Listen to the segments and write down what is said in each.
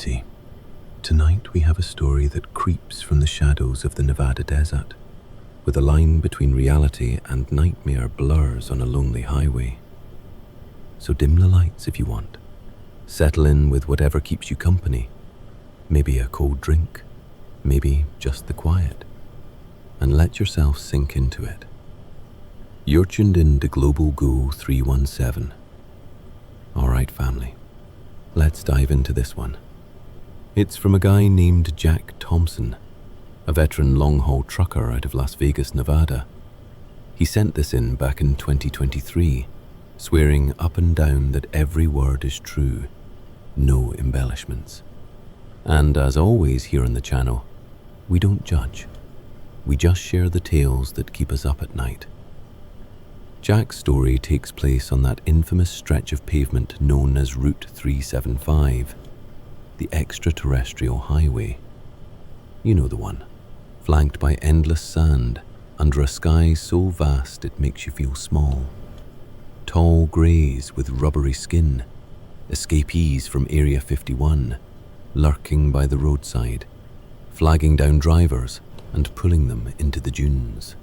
see, tonight we have a story that creeps from the shadows of the Nevada desert, where the line between reality and nightmare blurs on a lonely highway. So dim the lights if you want. Settle in with whatever keeps you company. Maybe a cold drink, maybe just the quiet, and let yourself sink into it. You're tuned in to Global Ghoul 317. Alright family, let's dive into this one. It's from a guy named Jack Thompson, a veteran long-haul trucker out of Las Vegas, Nevada. He sent this in back in 2023, swearing up and down that every word is true, no embellishments. And as always here on the channel, we don't judge. We just share the tales that keep us up at night. Jack's story takes place on that infamous stretch of pavement known as Route 375, the Extraterrestrial Highway. You know the one, flanked by endless sand under a sky so vast it makes you feel small. Tall greys with rubbery skin, escapees from Area 51, lurking by the roadside, flagging down drivers and pulling them into the dunes.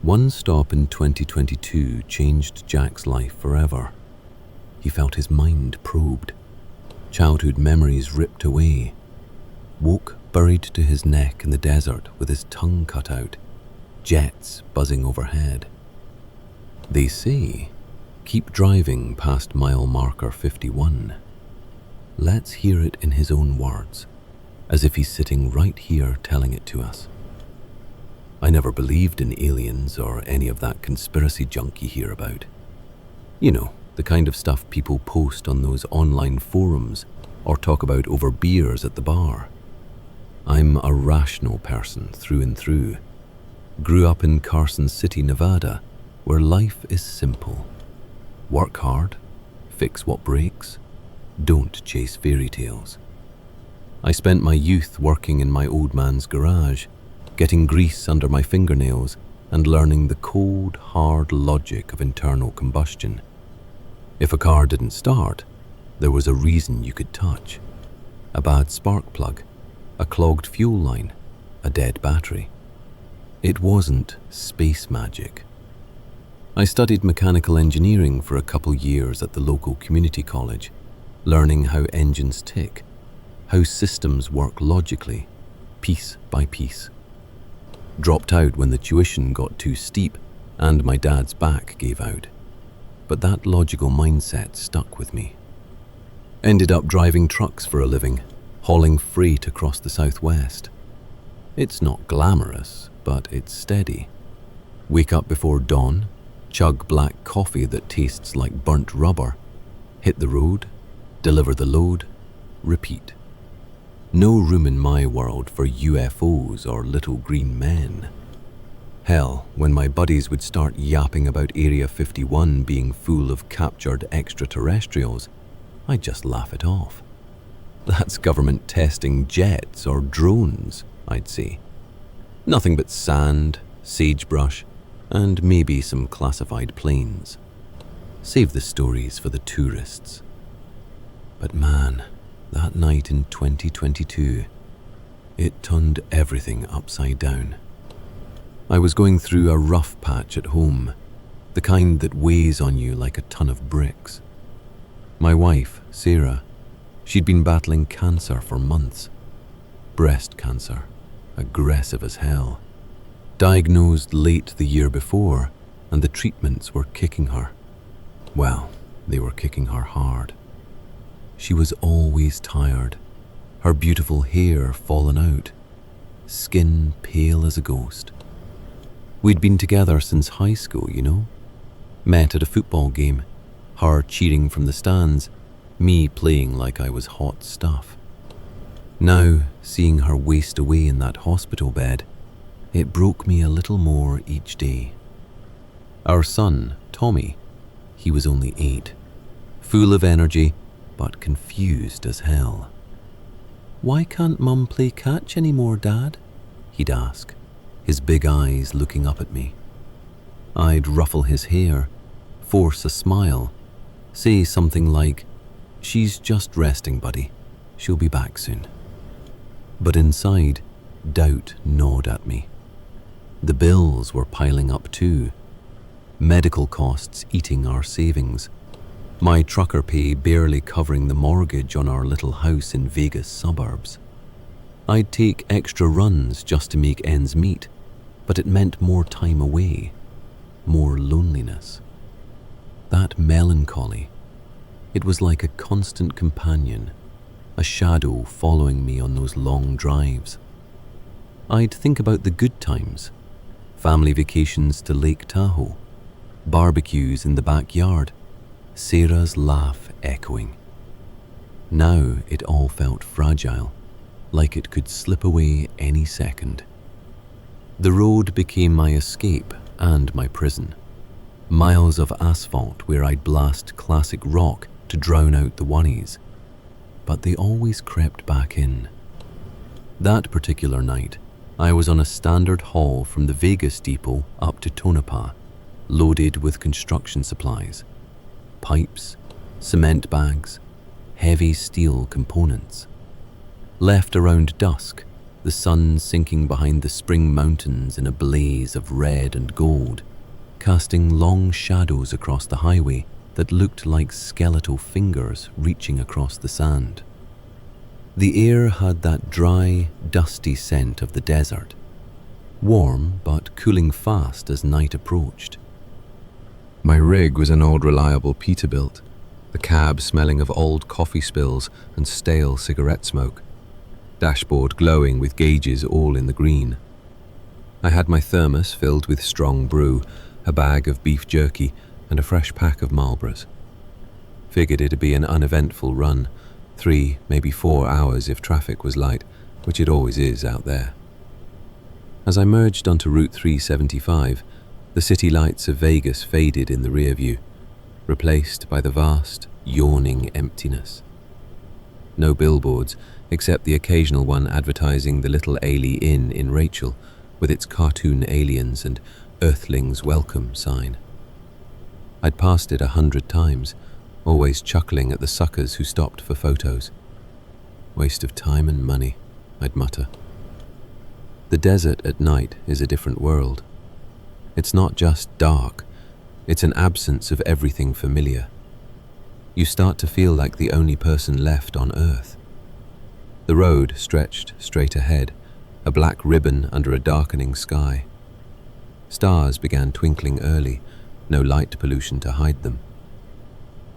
One stop in 2022 changed Jack's life forever. He felt his mind probed, childhood memories ripped away, woke buried to his neck in the desert with his tongue cut out, jets buzzing overhead. They say, keep driving past mile marker 51. Let's hear it in his own words, as if he's sitting right here telling it to us. I never believed in aliens or any of that conspiracy junk you hear about. You know, the kind of stuff people post on those online forums or talk about over beers at the bar. I'm a rational person through and through. Grew up in Carson City, Nevada, where life is simple. Work hard, fix what breaks, don't chase fairy tales. I spent my youth working in my old man's garage, getting grease under my fingernails and learning the cold, hard logic of internal combustion. If a car didn't start, there was a reason you could touch. A bad spark plug, a clogged fuel line, a dead battery. It wasn't space magic. I studied mechanical engineering for a couple years at the local community college, learning how engines tick, how systems work logically, piece by piece. Dropped out when the tuition got too steep and my dad's back gave out. But that logical mindset stuck with me. Ended up driving trucks for a living, hauling freight across the Southwest. It's not glamorous, but it's steady. Wake up before dawn, chug black coffee that tastes like burnt rubber, hit the road, deliver the load, repeat. No room in my world for UFOs or little green men. Hell, when my buddies would start yapping about Area 51 being full of captured extraterrestrials, I'd just laugh it off. That's government testing jets or drones, I'd say. Nothing but sand, sagebrush, and maybe some classified planes. Save the stories for the tourists. But man, that night in 2022, it turned everything upside down. I was going through a rough patch at home, the kind that weighs on you like a ton of bricks. My wife, Sarah, she'd been battling cancer for months. Breast cancer, aggressive as hell. Diagnosed late the year before, and the treatments were kicking her. Well, they were kicking her hard. She was always tired, her beautiful hair fallen out, skin pale as a ghost. We'd been together since high school, you know. Met at a football game, her cheering from the stands, me playing like I was hot stuff. Now, seeing her waste away in that hospital bed, it broke me a little more each day. Our son, Tommy, he was only 8, full of energy, but confused as hell. "Why can't Mum play catch anymore, Dad?" he'd ask, his big eyes looking up at me. I'd ruffle his hair, force a smile, say something like, "She's just resting, buddy. She'll be back soon. But inside, doubt gnawed at me. The bills were piling up too. Medical costs eating our savings. My trucker pay barely covering the mortgage on our little house in Vegas suburbs. I'd take extra runs just to make ends meet, but it meant more time away, more loneliness. That melancholy, it was like a constant companion, a shadow following me on those long drives. I'd think about the good times, family vacations to Lake Tahoe, barbecues in the backyard, Sarah's laugh echoing. Now it all felt fragile, like it could slip away any second. The road became my escape and my prison. Miles of asphalt where I'd blast classic rock to drown out the worries, but they always crept back in. That particular night, I was on a standard haul from the Vegas depot up to Tonopah, loaded with construction supplies, pipes, cement bags, heavy steel components. Left around dusk, the sun sinking behind the spring mountains in a blaze of red and gold, casting long shadows across the highway that looked like skeletal fingers reaching across the sand. The air had that dry, dusty scent of the desert, warm but cooling fast as night approached. My rig was an old reliable Peterbilt, the cab smelling of old coffee spills and stale cigarette smoke, dashboard glowing with gauges all in the green. I had my thermos filled with strong brew, a bag of beef jerky and a fresh pack of Marlboros. Figured it'd be an uneventful run, 3, maybe 4 hours if traffic was light, which it always is out there. As I merged onto Route 375, the city lights of Vegas faded in the rear view, replaced by the vast, yawning emptiness. No billboards, except the occasional one advertising the Little Ailey Inn in Rachel, with its cartoon aliens and Earthlings Welcome sign. I'd passed it 100 times, always chuckling at the suckers who stopped for photos. Waste of time and money, I'd mutter. The desert at night is a different world. It's not just dark, it's an absence of everything familiar. You start to feel like the only person left on Earth. The road stretched straight ahead, a black ribbon under a darkening sky. Stars began twinkling early, no light pollution to hide them.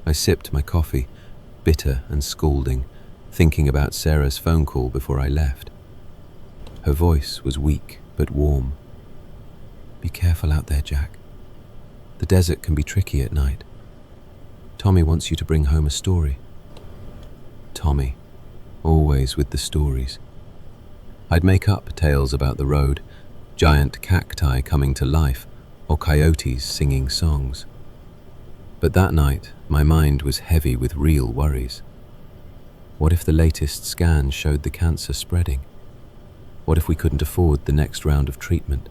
I sipped my coffee, bitter and scalding, thinking about Sarah's phone call before I left. Her voice was weak but warm. Be careful out there, Jack. The desert can be tricky at night. Tommy wants you to bring home a story. Tommy, always with the stories. I'd make up tales about the road, giant cacti coming to life, or coyotes singing songs. But that night, my mind was heavy with real worries. What if the latest scan showed the cancer spreading? What if we couldn't afford the next round of treatment?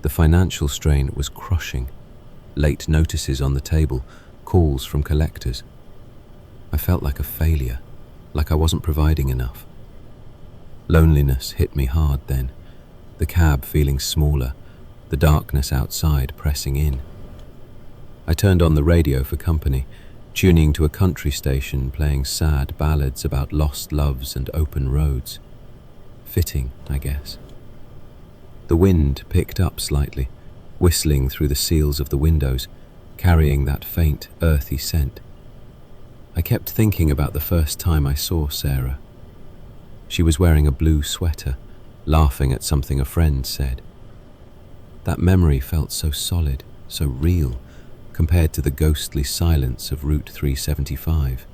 The financial strain was crushing. Late notices on the table, calls from collectors. I felt like a failure, like I wasn't providing enough. Loneliness hit me hard then, the cab feeling smaller, the darkness outside pressing in. I turned on the radio for company, tuning to a country station playing sad ballads about lost loves and open roads. Fitting, I guess. The wind picked up slightly, whistling through the seals of the windows, carrying that faint, earthy scent. I kept thinking about the first time I saw Sarah. She was wearing a blue sweater, laughing at something a friend said. That memory felt so solid, so real, compared to the ghostly silence of Route 375.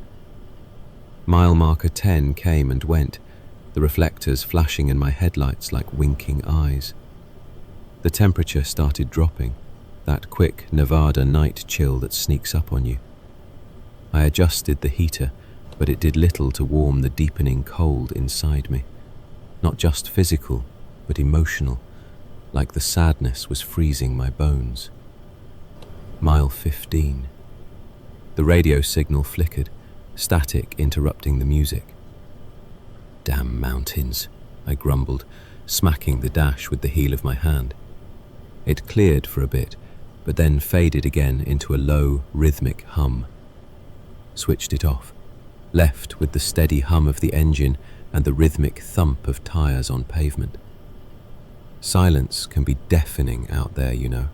Mile marker 10 came and went, the reflectors flashing in my headlights like winking eyes. The temperature started dropping, that quick Nevada night chill that sneaks up on you. I adjusted the heater, but it did little to warm the deepening cold inside me. Not just physical, but emotional, like the sadness was freezing my bones. Mile 15. The radio signal flickered, static interrupting the music. Damn mountains, I grumbled, smacking the dash with the heel of my hand. It cleared for a bit, but then faded again into a low, rhythmic hum. Switched it off, left with the steady hum of the engine and the rhythmic thump of tires on pavement. Silence can be deafening out there, you know.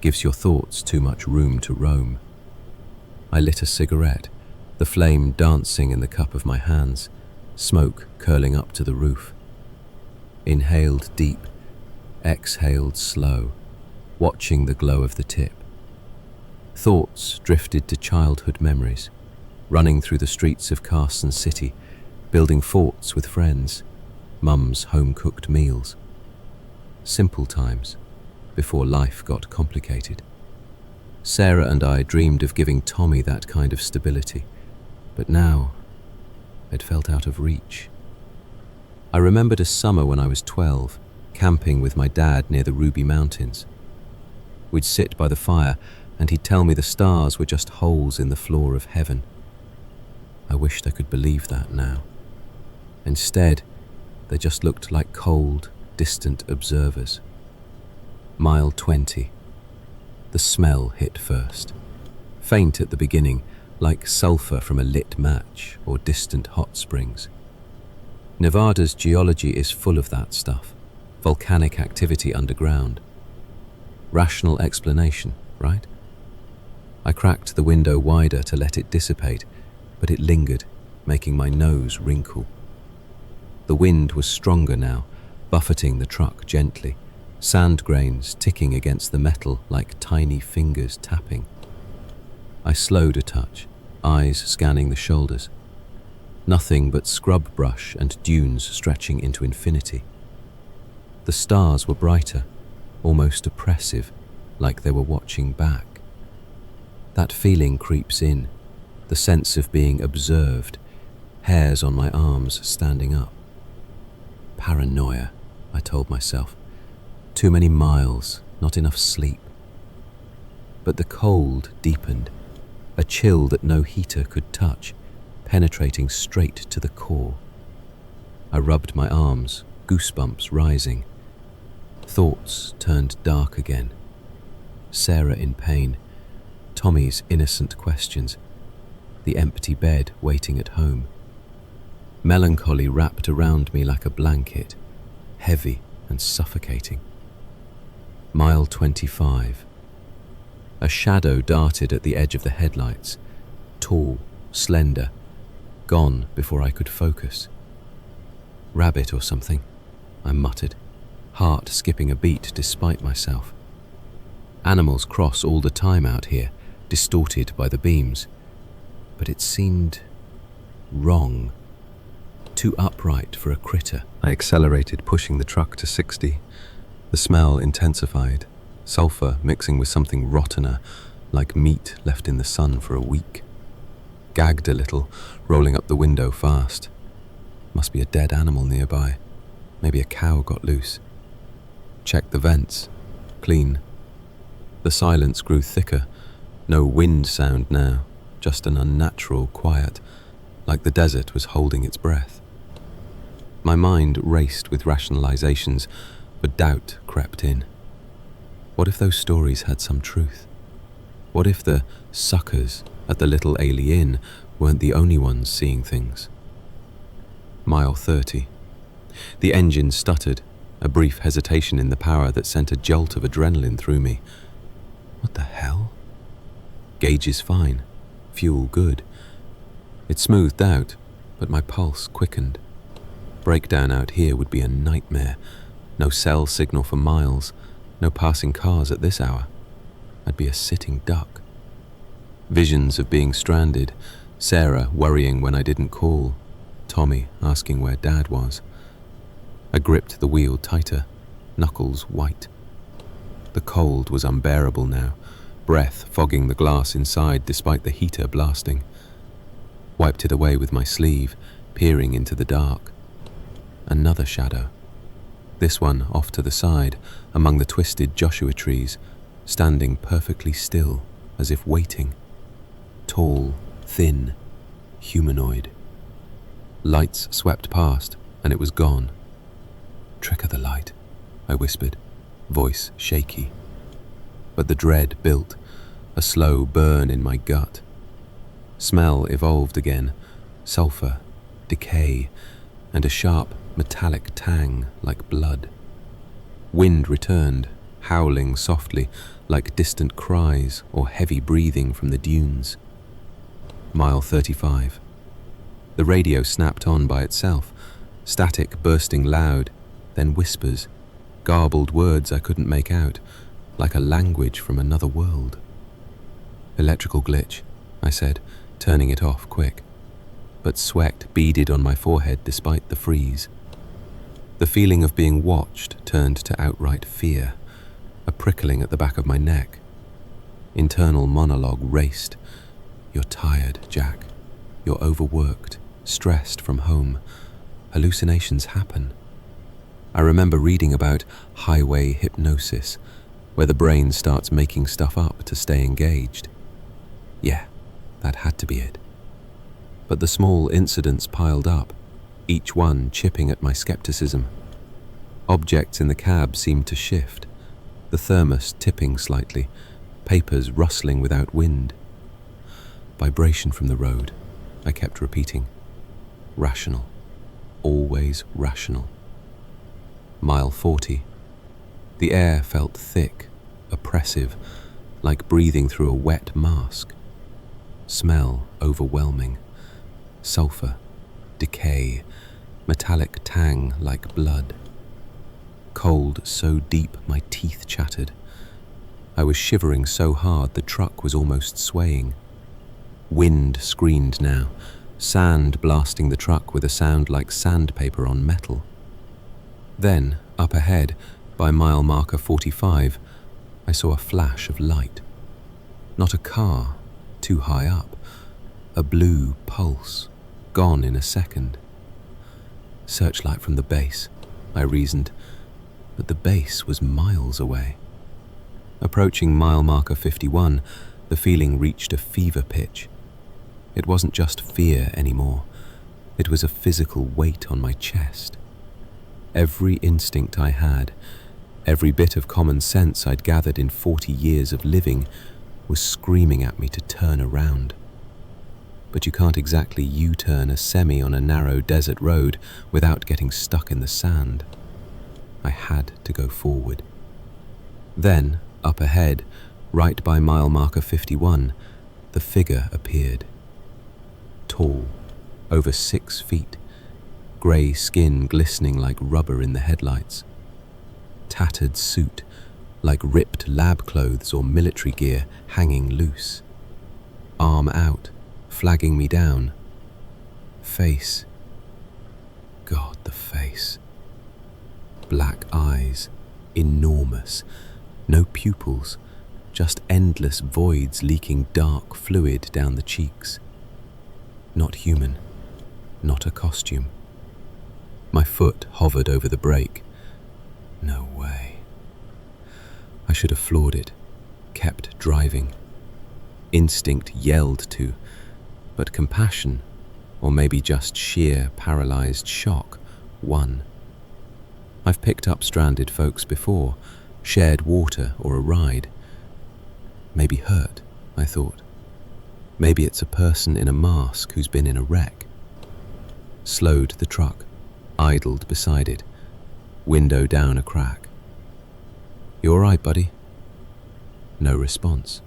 Gives your thoughts too much room to roam. I lit a cigarette, the flame dancing in the cup of my hands, smoke curling up to the roof. Inhaled deep, exhaled slow, watching the glow of the tip. Thoughts drifted to childhood memories, running through the streets of Carson City, building forts with friends, Mum's home-cooked meals. Simple times, before life got complicated. Sarah and I dreamed of giving Tommy that kind of stability, but now it felt out of reach. I remembered a summer when I was 12, camping with my dad near the Ruby Mountains. We'd sit by the fire and he'd tell me the stars were just holes in the floor of heaven. I wished I could believe that now. Instead, they just looked like cold, distant observers. Mile 20. The smell hit first. Faint at the beginning, like sulfur from a lit match or distant hot springs. Nevada's geology is full of that stuff. Volcanic activity underground. Rational explanation, right? I cracked the window wider to let it dissipate, but it lingered, making my nose wrinkle. The wind was stronger now, buffeting the truck gently, sand grains ticking against the metal like tiny fingers tapping. I slowed a touch, eyes scanning the shoulders. Nothing but scrub brush and dunes stretching into infinity. The stars were brighter, almost oppressive, like they were watching back. That feeling creeps in, the sense of being observed, hairs on my arms standing up. Paranoia, I told myself. Too many miles, not enough sleep. But the cold deepened, a chill that no heater could touch, penetrating straight to the core. I rubbed my arms, goosebumps rising. Thoughts turned dark again. Sarah in pain, Tommy's innocent questions, the empty bed waiting at home. Melancholy wrapped around me like a blanket, heavy and suffocating. Mile 25. A shadow darted at the edge of the headlights, tall, slender, gone before I could focus. Rabbit or something, I muttered, heart skipping a beat despite myself. Animals cross all the time out here, distorted by the beams, but it seemed wrong. Too upright for a critter. I accelerated, pushing the truck to 60. The smell intensified, sulfur mixing with something rottener, like meat left in the sun for a week. Gagged a little, rolling up the window fast. Must be a dead animal nearby. Maybe a cow got loose. Checked the vents. Clean. The silence grew thicker. No wind sound now, just an unnatural quiet, like the desert was holding its breath. My mind raced with rationalizations, but doubt crept in. What if those stories had some truth? What if the suckers at the little alien weren't the only ones seeing things? Mile 30. The engine stuttered, a brief hesitation in the power that sent a jolt of adrenaline through me. What the hell? Gauge is fine, fuel good. It smoothed out, but my pulse quickened. Breakdown out here would be a nightmare. No cell signal for miles, no passing cars at this hour. I'd be a sitting duck. Visions of being stranded, Sarah worrying when I didn't call, Tommy asking where Dad was. I gripped the wheel tighter, knuckles white. The cold was unbearable now, breath fogging the glass inside despite the heater blasting. Wiped it away with my sleeve, peering into the dark. Another shadow. This one off to the side, among the twisted Joshua trees, standing perfectly still, as if waiting. Tall, thin, humanoid. Lights swept past, and it was gone. "Trick of the light," I whispered, voice shaky. But the dread built, a slow burn in my gut. Smell evolved again, sulfur, decay, and a sharp metallic tang like blood. Wind returned, howling softly like distant cries or heavy breathing from the dunes. Mile 35. The radio snapped on by itself, static bursting loud, then whispers, garbled words I couldn't make out, like a language from another world. "Electrical glitch," I said, turning it off quick. But sweat beaded on my forehead despite the freeze. The feeling of being watched turned to outright fear, a prickling at the back of my neck. Internal monologue raced. "You're tired, Jack. You're overworked, stressed from home. Hallucinations happen." I remember reading about highway hypnosis, where the brain starts making stuff up to stay engaged. Yeah, that had to be it. But the small incidents piled up, each one chipping at my skepticism. Objects in the cab seemed to shift, the thermos tipping slightly, papers rustling without wind. Vibration from the road, I kept repeating. Rational, always rational. Mile 40. The air felt thick, oppressive, like breathing through a wet mask. Smell overwhelming. Sulfur, decay, metallic tang like blood. Cold so deep my teeth chattered. I was shivering so hard the truck was almost swaying. Wind screamed now, sand blasting the truck with a sound like sandpaper on metal. Then, up ahead, by mile marker 45, I saw a flash of light. Not a car, too high up. A blue pulse, gone in a second. Searchlight from the base, I reasoned, but the base was miles away. Approaching mile marker 51, the feeling reached a fever pitch. It wasn't just fear anymore. It was a physical weight on my chest. Every instinct I had, every bit of common sense I'd gathered in 40 years of living, was screaming at me to turn around. But you can't exactly U-turn a semi on a narrow desert road without getting stuck in the sand. I had to go forward. Then, up ahead, right by mile marker 51, the figure appeared. Tall, over 6 feet, grey skin glistening like rubber in the headlights. Tattered suit, like ripped lab clothes or military gear hanging loose. Arm out, flagging me down. Face. God, the face. Black eyes, enormous, no pupils, just endless voids leaking dark fluid down the cheeks. Not human, not a costume. My foot hovered over the brake. No way. I should have floored it, kept driving. Instinct yelled to, but compassion, or maybe just sheer paralyzed shock, won. I've picked up stranded folks before, shared water or a ride. Maybe hurt, I thought. Maybe it's a person in a mask who's been in a wreck. Slowed the truck, idled beside it, window down a crack. "You all right, buddy?" No response.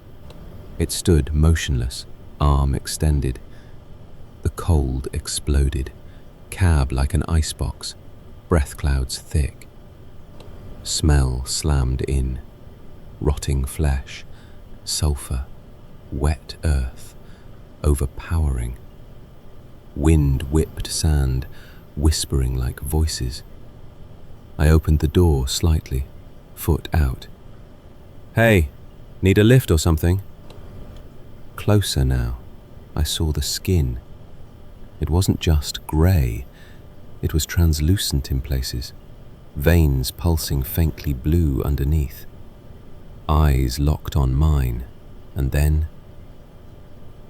It stood motionless, arm extended. The cold exploded, cab like an icebox, breath clouds thick. Smell slammed in, rotting flesh, sulfur, wet earth, overpowering. Wind whipped sand, whispering like voices. I opened the door slightly, foot out. "Hey, need a lift or something?" Closer now, I saw the skin. It wasn't just grey, it was translucent in places, veins pulsing faintly blue underneath. Eyes locked on mine, and then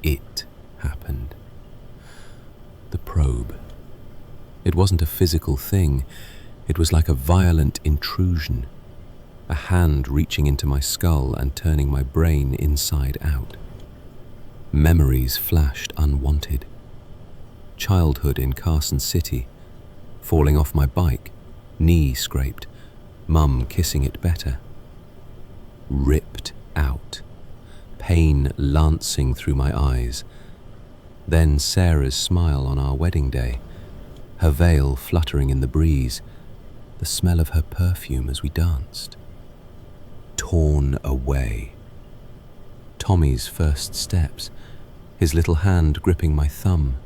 it happened. The probe, It wasn't a physical thing. It was like a violent intrusion, a hand reaching into my skull and turning my brain inside out. Memories flashed unwanted. Childhood in Carson City, falling off my bike, knee scraped, mum kissing it better. Ripped out, pain lancing through my eyes. Then Sarah's smile on our wedding day, her veil fluttering in the breeze, the smell of her perfume as we danced. Torn away. Tommy's first steps, his little hand gripping my thumb,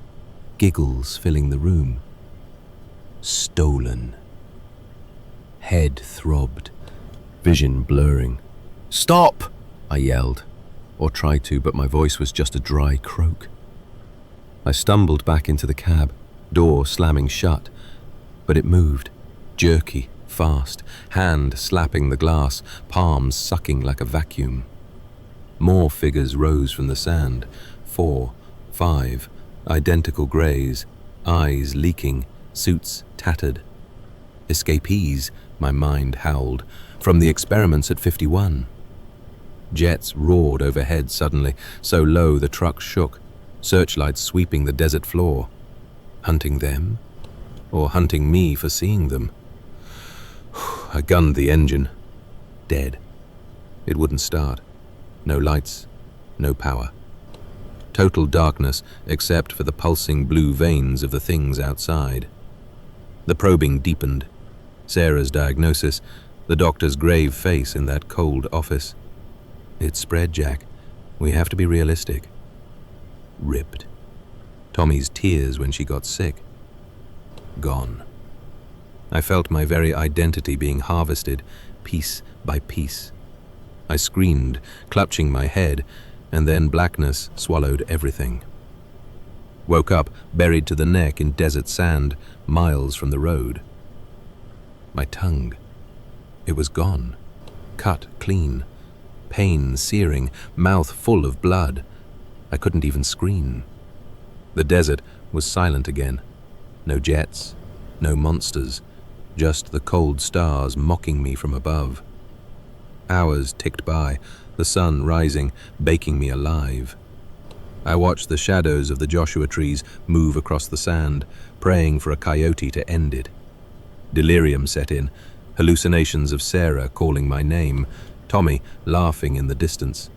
giggles filling the room. Stolen. Head throbbed, vision blurring. "Stop!" I yelled, or tried to, but my voice was just a dry croak. I stumbled back into the cab, door slamming shut, but it moved, jerky, fast, hand slapping the glass, palms sucking like a vacuum. More figures rose from the sand, 4, 5, identical greys, eyes leaking, suits tattered. Escapees, my mind howled, from the experiments at 51. Jets roared overhead suddenly, so low the truck shook, searchlights sweeping the desert floor. Hunting them? Or hunting me for seeing them? I gunned the engine. Dead. It wouldn't start. No lights, no power. Total darkness except for the pulsing blue veins of the things outside. The probing deepened. Sarah's diagnosis, the doctor's grave face in that cold office. It's spread, Jack. We have to be realistic. Ripped. Tommy's tears when she got sick. Gone. I felt my very identity being harvested, piece by piece. I screamed, clutching my head, and then blackness swallowed everything. Woke up, buried to the neck in desert sand, miles from the road. My tongue. It was gone. Cut clean. Pain searing, mouth full of blood. I couldn't even scream. The desert was silent again. No jets, no monsters, just the cold stars mocking me from above. Hours ticked by, the sun rising, baking me alive. I watched the shadows of the Joshua trees move across the sand, praying for a coyote to end it. Delirium set in, hallucinations of Sarah calling my name, Tommy laughing in the distance.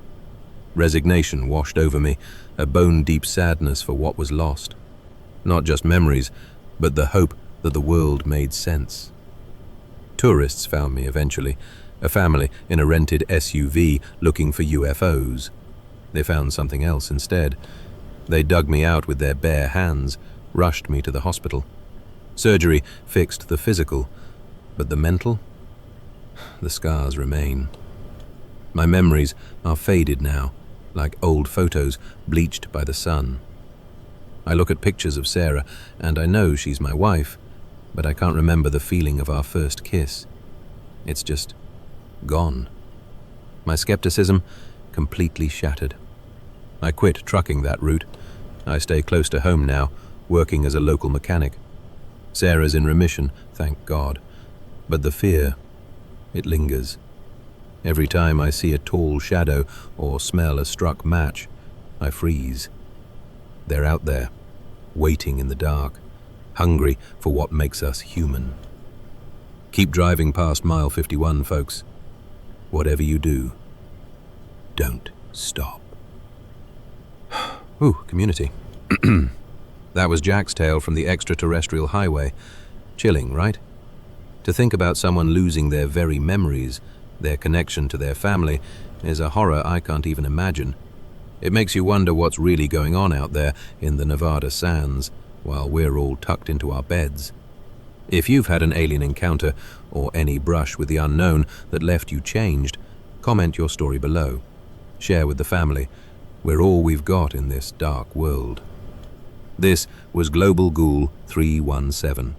Resignation washed over me, a bone-deep sadness for what was lost. Not just memories, but the hope that the world made sense. Tourists found me eventually, a family in a rented SUV looking for UFOs. They found something else instead. They dug me out with their bare hands, rushed me to the hospital. Surgery fixed the physical, but the mental? The scars remain. My memories are faded now, like old photos bleached by the sun. I look at pictures of Sarah, and I know she's my wife, but I can't remember the feeling of our first kiss. It's just gone. My skepticism completely shattered. I quit trucking that route. I stay close to home now, working as a local mechanic. Sarah's in remission, thank God. But the fear, it lingers. Every time I see a tall shadow or smell a struck match, I freeze. They're out there, waiting in the dark, hungry for what makes us human. Keep driving past mile 51, folks. Whatever you do, don't stop. Ooh, community. That was Jack's tale from the Extraterrestrial Highway. Chilling, right? To think about someone losing their very memories, their connection to their family, is a horror I can't even imagine. It makes you wonder what's really going on out there in the Nevada sands, while we're all tucked into our beds. If you've had an alien encounter, or any brush with the unknown that left you changed, comment your story below. Share with the family. We're all we've got in this dark world. This was Global Ghoul 317.